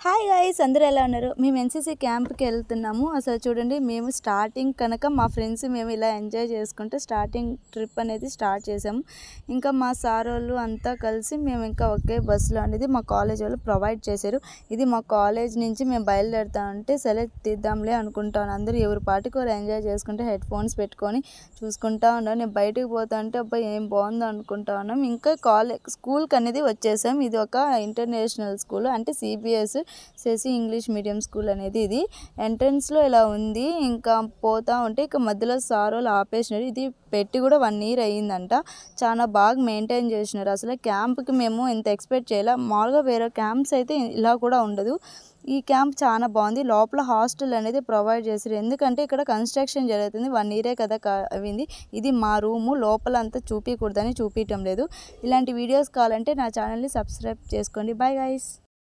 Hi guys, అందరూ ఎలా ఉన్నారు? మేము ఎన్సీసీ క్యాంప్కి వెళ్తున్నాము. అసలు చూడండి, మేము స్టార్టింగ్ కనుక మా ఫ్రెండ్స్ మేము ఇలా ఎంజాయ్ చేసుకుంటూ స్టార్టింగ్ ట్రిప్ అనేది స్టార్ట్ చేసాము. ఇంకా మా సార్ వాళ్ళు అంతా కలిసి మేము ఇంకా ఒకే బస్సులో అనేది మా కాలేజ్ వాళ్ళు ప్రొవైడ్ చేశారు. ఇది మా కాలేజ్ నుంచి మేము బయలుదేరుతా ఉంటే సెలెక్ట్ తీద్దాంలే అనుకుంటాను. అందరూ ఎవరి పాటికి వారు ఎంజాయ్ చేసుకుంటే హెడ్ ఫోన్స్ పెట్టుకొని చూసుకుంటా ఉన్నాను. నేను బయటకు పోతా ఉంటే అబ్బాయి ఏం బాగుందో అనుకుంటా ఉన్నాం. ఇంకా స్కూల్కి అనేది వచ్చేసాం. ఇది ఒక ఇంటర్నేషనల్ స్కూల్, అంటే సిబిఎస్ శశి ఇంగ్లీష్ మీడియం స్కూల్ అనేది. ఇది ఎంట్రన్స్లో ఇలా ఉంది. ఇంకా పోతా ఉంటే ఇక మధ్యలో సార్ వాళ్ళు ఆపేసినారు. ఇది పెట్టి కూడా 1 year అయ్యిందంట. చాలా బాగా మెయింటైన్ చేసినారు. అసలు క్యాంప్కి మేము ఇంత ఎక్స్పెక్ట్ చేయాలి. మామూలుగా వేరే క్యాంప్స్ అయితే ఇలా కూడా ఉండదు. ఈ క్యాంప్ చాలా బాగుంది. లోపల హాస్టల్ అనేది ప్రొవైడ్ చేశారు. ఎందుకంటే ఇక్కడ కన్స్ట్రక్షన్ జరుగుతుంది. 1 year కదా అయింది. ఇది మా రూము. లోపల అంతా చూపించకూడదని చూపించడం లేదు. ఇలాంటి వీడియోస్ కావాలంటే నా ఛానల్ని సబ్స్క్రైబ్ చేసుకోండి. Bye guys.